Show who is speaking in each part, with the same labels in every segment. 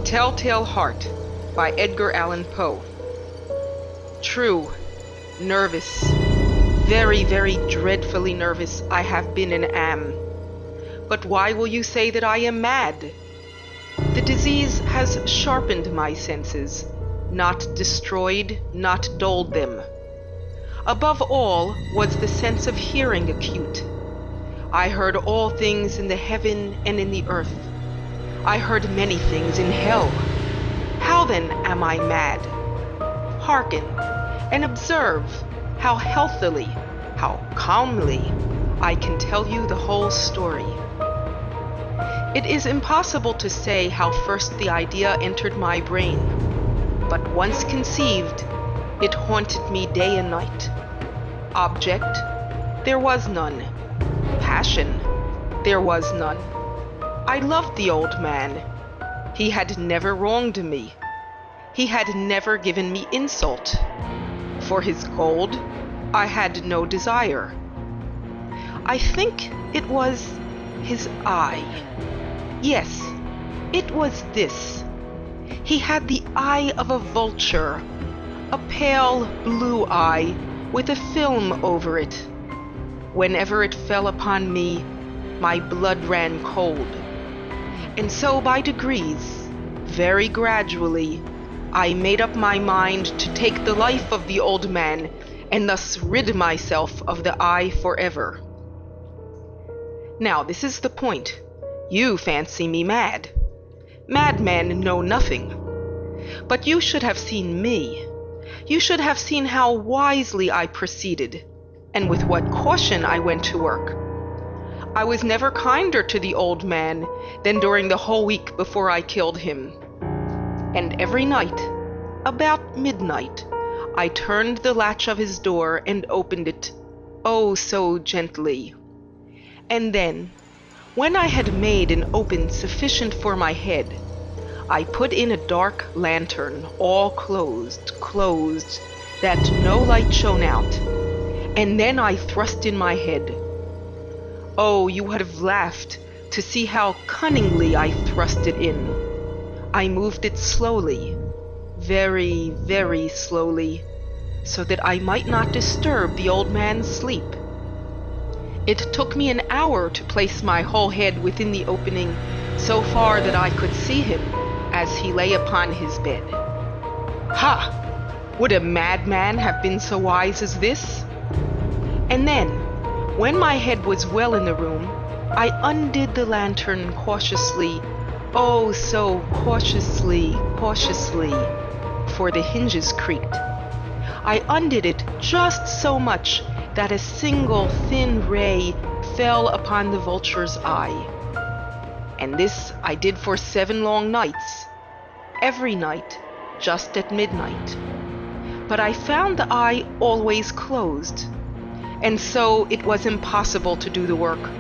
Speaker 1: Telltale Heart by Edgar Allan Poe. True, nervous, very, very dreadfully nervous I have been and am. But why will you say that I am mad? The disease has sharpened my senses, not destroyed, not dulled them. Above all was the sense of hearing acute. I heard all things in the heaven and in the earth. I heard many things in hell. How then am I mad? Hearken and observe how healthily, how calmly I can tell you the whole story. It is impossible to say how first the idea entered my brain, but once conceived, it haunted me day and night. Object, there was none. Passion, there was none. I loved the old man. He had never wronged me. He had never given me insult. For his gold, I had no desire. I think it was his eye. Yes, it was this. He had the eye of a vulture, a pale blue eye with a film over it. Whenever it fell upon me, my blood ran cold. And so by degrees, very gradually, I made up my mind to take the life of the old man and thus rid myself of the eye forever. Now this is the point. You fancy me mad. Madmen know nothing. But you should have seen me. You should have seen how wisely I proceeded, and with what caution I went to work. I was never kinder to the old man than during the whole week before I killed him. And every night, about midnight, I turned the latch of his door and opened it, oh so gently. And then, when I had made an open sufficient for my head, I put in a dark lantern, all closed, that no light shone out, and then I thrust in my head. Oh, you would have laughed to see how cunningly I thrust it in. I moved it slowly, very, very slowly, so that I might not disturb the old man's sleep. It took me an hour to place my whole head within the opening so far that I could see him as he lay upon his bed. Ha! Would a madman have been so wise as this? And then, when my head was well in the room, I undid the lantern cautiously, oh so cautiously, for the hinges creaked. I undid it just so much that a single thin ray fell upon the vulture's eye. And this I did for 7 long nights, every night, just at midnight. But I found the eye always closed, and so it was impossible to do the work,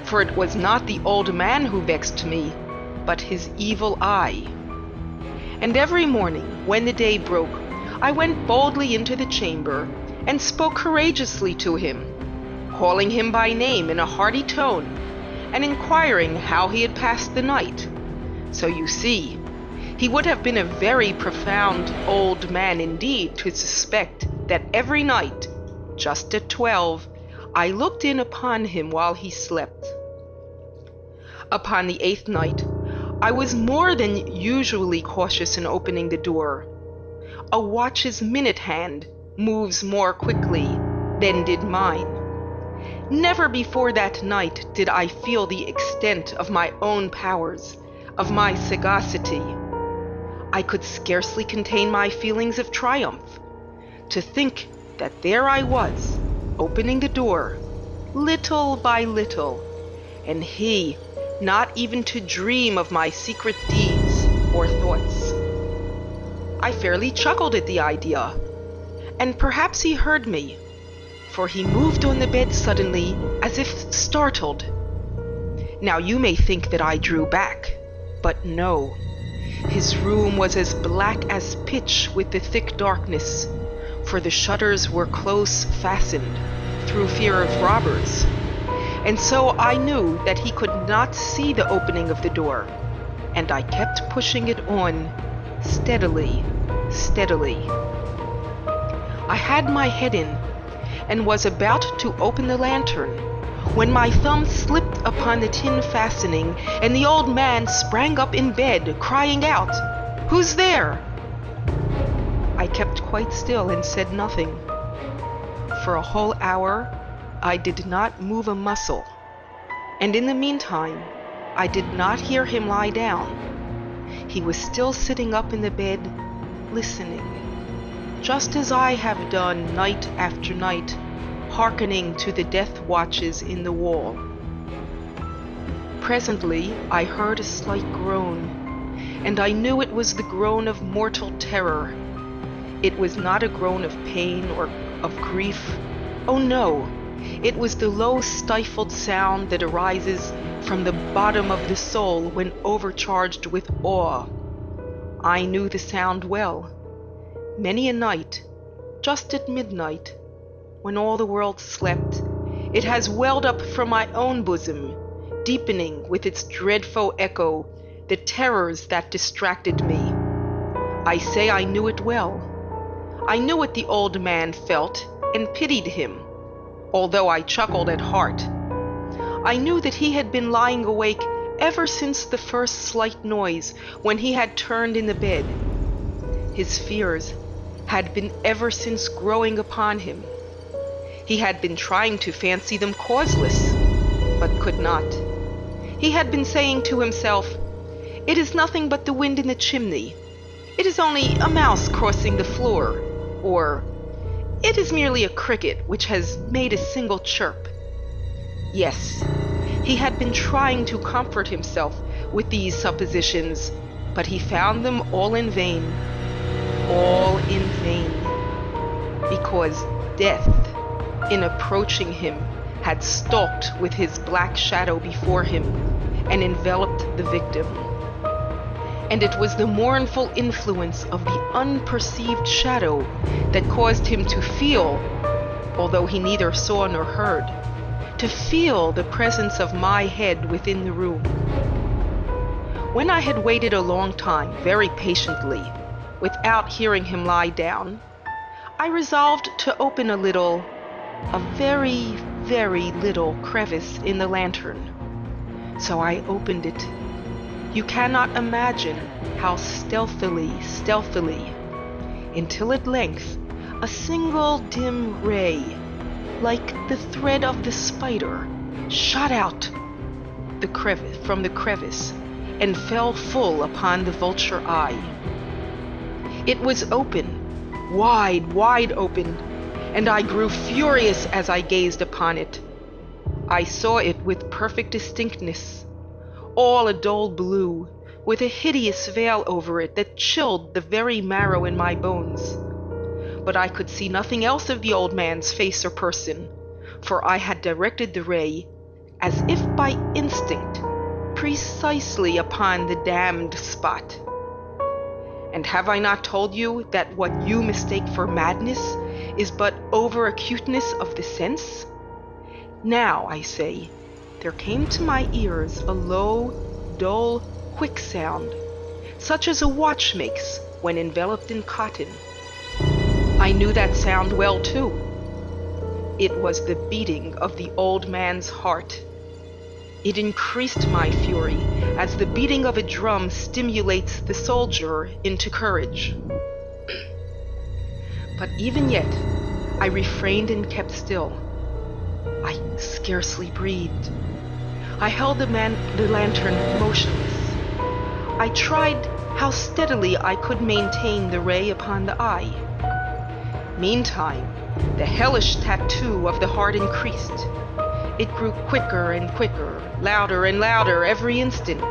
Speaker 1: for it was not the old man who vexed me, but his evil eye. And every morning, when the day broke, I went boldly into the chamber and spoke courageously to him, calling him by name in a hearty tone, and inquiring how he had passed the night. So you see, he would have been a very profound old man indeed to suspect that every night, just at 12, I looked in upon him while he slept. Upon the 8th night, I was more than usually cautious in opening the door. A watch's minute hand moves more quickly than did mine. Never before that night did I feel the extent of my own powers, of my sagacity. I could scarcely contain my feelings of triumph. To think that there I was, opening the door, little by little, and he not even to dream of my secret deeds or thoughts. I fairly chuckled at the idea, and perhaps he heard me, for he moved on the bed suddenly as if startled. Now you may think that I drew back, but no. His room was as black as pitch with the thick darkness, for the shutters were close fastened through fear of robbers, and so I knew that he could not see the opening of the door. and I kept pushing it on, steadily, steadily. I had my head in, and was about to open the lantern, when my thumb slipped upon the tin fastening, and the old man sprang up in bed, crying out, "Who's there?" I kept quite still and said nothing. For a whole hour, I did not move a muscle, and in the meantime, I did not hear him lie down. He was still sitting up in the bed, listening, just as I have done night after night, hearkening to the death watches in the wall. Presently, I heard a slight groan, and I knew it was the groan of mortal terror. It was not a groan of pain or of grief. Oh no, it was the low stifled sound that arises from the bottom of the soul when overcharged with awe. I knew the sound well. Many a night, just at midnight, when all the world slept, it has welled up from my own bosom, deepening with its dreadful echo the terrors that distracted me. I say I knew it well. I knew what the old man felt and pitied him, although I chuckled at heart. I knew that he had been lying awake ever since the first slight noise when he had turned in the bed. His fears had been ever since growing upon him. He had been trying to fancy them causeless, but could not. He had been saying to himself, "It is nothing but the wind in the chimney. It is only a mouse crossing the floor," or "It is merely a cricket which has made a single chirp." Yes, he had been trying to comfort himself with these suppositions, but he found them all in vain. All in vain. Because death, in approaching him, had stalked with his black shadow before him and enveloped the victim. And it was the mournful influence of the unperceived shadow that caused him to feel, although he neither saw nor heard, to feel the presence of my head within the room. When I had waited a long time, very patiently, without hearing him lie down, I resolved to open a very, very little crevice in the lantern. So I opened it. You cannot imagine how stealthily, until at length a single dim ray, like the thread of the spider, shot out from the crevice and fell full upon the vulture eye. It was open, wide open, and I grew furious as I gazed upon it. I saw it with perfect distinctness, all a dull blue, with a hideous veil over it that chilled the very marrow in my bones. But I could see nothing else of the old man's face or person, for I had directed the ray, as if by instinct, precisely upon the damned spot. And have I not told you that what you mistake for madness is but over-acuteness of the sense? Now, I say, there came to my ears a low, dull, quick sound, such as a watch makes when enveloped in cotton. I knew that sound well, too. It was the beating of the old man's heart. It increased my fury, as the beating of a drum stimulates the soldier into courage. But even yet, I refrained and kept still. I scarcely breathed. I held the lantern motionless. I tried how steadily I could maintain the ray upon the eye. Meantime, the hellish tattoo of the heart increased. It grew quicker and quicker, louder and louder every instant.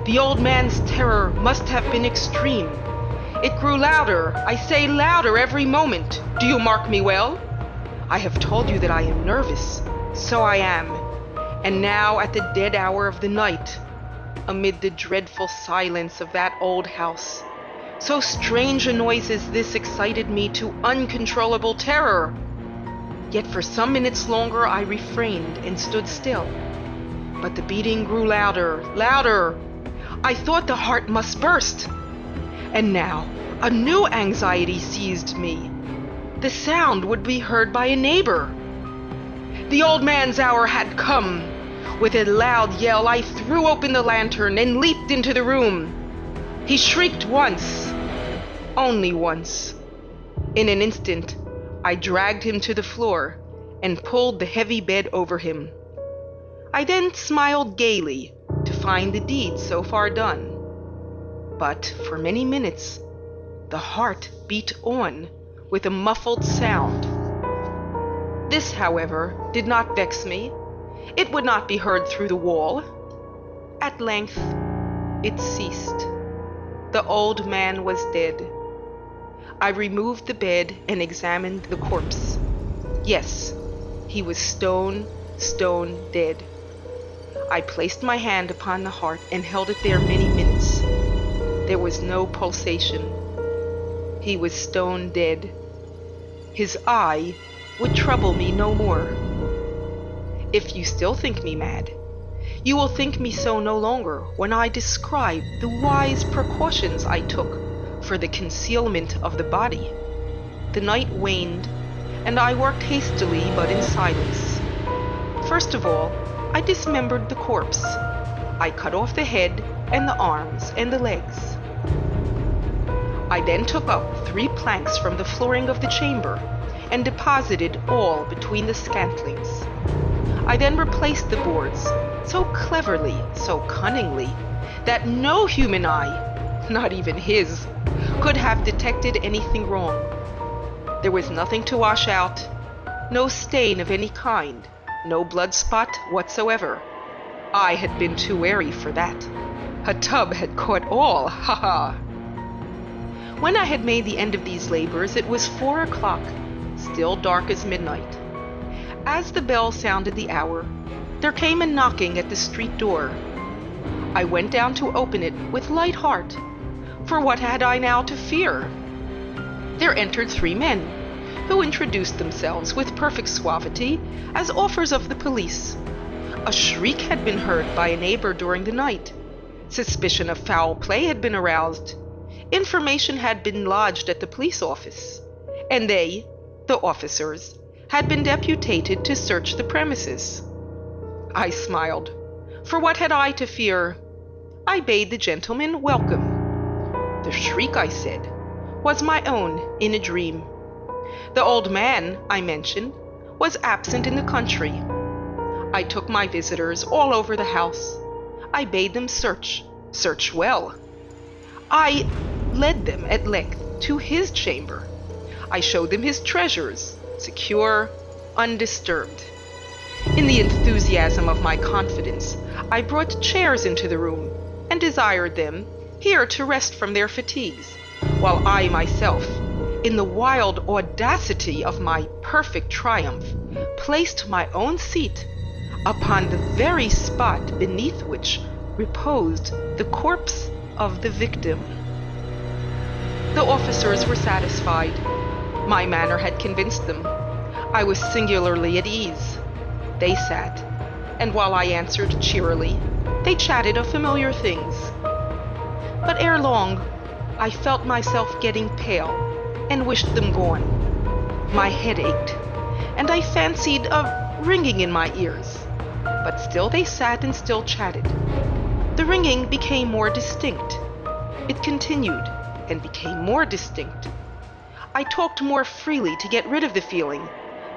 Speaker 1: The old man's terror must have been extreme. It grew louder, I say louder every moment. Do you mark me well? I have told you that I am nervous. So I am. And now at the dead hour of the night, amid the dreadful silence of that old house, so strange a noise as this excited me to uncontrollable terror. Yet for some minutes longer I refrained and stood still. But the beating grew louder. I thought the heart must burst. And now a new anxiety seized me. The sound would be heard by a neighbor. The old man's hour had come. With a loud yell, I threw open the lantern and leaped into the room. He shrieked once, only once. In an instant, I dragged him to the floor and pulled the heavy bed over him. I then smiled gaily to find the deed so far done. But for many minutes, the heart beat on with a muffled sound. This, however, did not vex me. It would not be heard through the wall. At length, it ceased. The old man was dead. I removed the bed and examined the corpse. Yes, he was stone dead. I placed my hand upon the heart and held it there many minutes. There was no pulsation. He was stone dead. His eye would trouble me no more. If you still think me mad, you will think me so no longer when I describe the wise precautions I took for the concealment of the body. The night waned, and I worked hastily but in silence. First of all, I dismembered the corpse. I cut off the head and the arms and the legs. I then took up 3 planks from the flooring of the chamber and deposited all between the scantlings. I then replaced the boards so cleverly, so cunningly, that no human eye, not even his, could have detected anything wrong. There was nothing to wash out, no stain of any kind, no blood spot whatsoever. I had been too wary for that. A tub had caught all, ha ha! When I had made the end of these labors, it was 4 o'clock, still dark as midnight. As the bell sounded the hour, there came a knocking at the street door. I went down to open it with light heart, for what had I now to fear? There entered 3 men, who introduced themselves with perfect suavity as offers of the police. A shriek had been heard by a neighbor during the night. Suspicion of foul play had been aroused. Information had been lodged at the police office, and they, the officers, had been deputated to search the premises. I smiled, for what had I to fear? I bade the gentleman welcome. The shriek, I said, was my own in a dream. The old man, I mentioned, was absent in the country. I took my visitors all over the house. I bade them search well. I led them at length to his chamber. I showed them his treasures, secure, undisturbed. In the enthusiasm of my confidence, I brought chairs into the room and desired them here to rest from their fatigues, while I myself, in the wild audacity of my perfect triumph, placed my own seat upon the very spot beneath which reposed the corpse of the victim. The officers were satisfied. My manner had convinced them. I was singularly at ease. They sat, and while I answered cheerily, they chatted of familiar things. But ere long, I felt myself getting pale and wished them gone. My head ached, and I fancied a ringing in my ears. But still they sat and still chatted. The ringing became more distinct. It continued and became more distinct. I talked more freely to get rid of the feeling,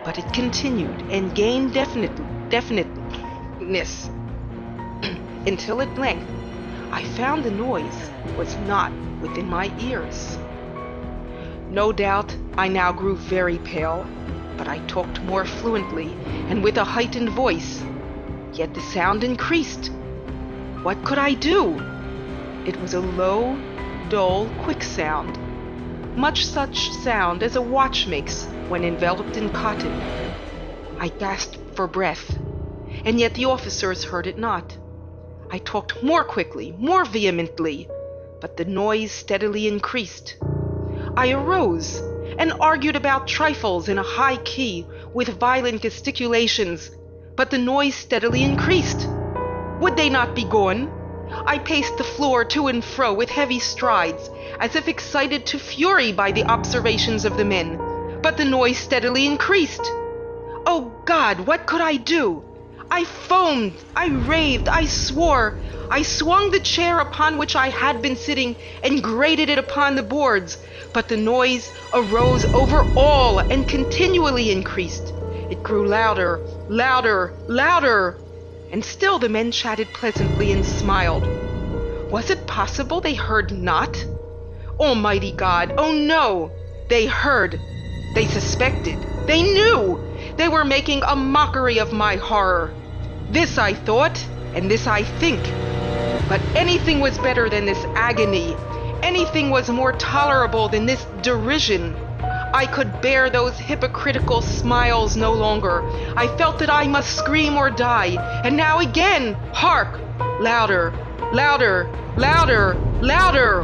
Speaker 1: but it continued and gained definiteness until at length I found the noise was not within my ears. No doubt I now grew very pale, but I talked more fluently and with a heightened voice. Yet the sound increased. What could I do? It was a low, dull, quick sound, much such sound as a watch makes when enveloped in cotton. I gasped for breath, and yet the officers heard it not. I talked more quickly, more vehemently, but the noise steadily increased. I arose and argued about trifles in a high key with violent gesticulations, but the noise steadily increased. Would they not be gone? I paced the floor to and fro with heavy strides, as if excited to fury by the observations of the men, but the noise steadily increased. Oh God, what could I do? I foamed, I raved, I swore. I swung the chair upon which I had been sitting and grated it upon the boards, but the noise arose over all and continually increased. It grew louder, louder, louder, and still the men chatted pleasantly and smiled. Was it possible they heard not? Almighty God, oh no! They heard, they suspected, they knew! They were making a mockery of my horror. This I thought, and this I think. But anything was better than this agony. Anything was more tolerable than this derision. I could bear those hypocritical smiles no longer. I felt that I must scream or die. And now again, hark! Louder, louder, louder, louder!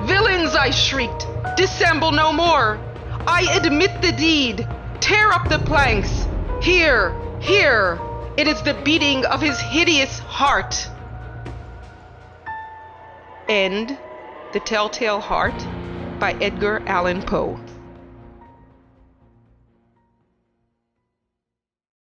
Speaker 1: Villains, I shrieked, dissemble no more. I admit the deed. Tear up the planks. Here, here. It is the beating of his hideous heart. End The Telltale Heart by Edgar Allan Poe.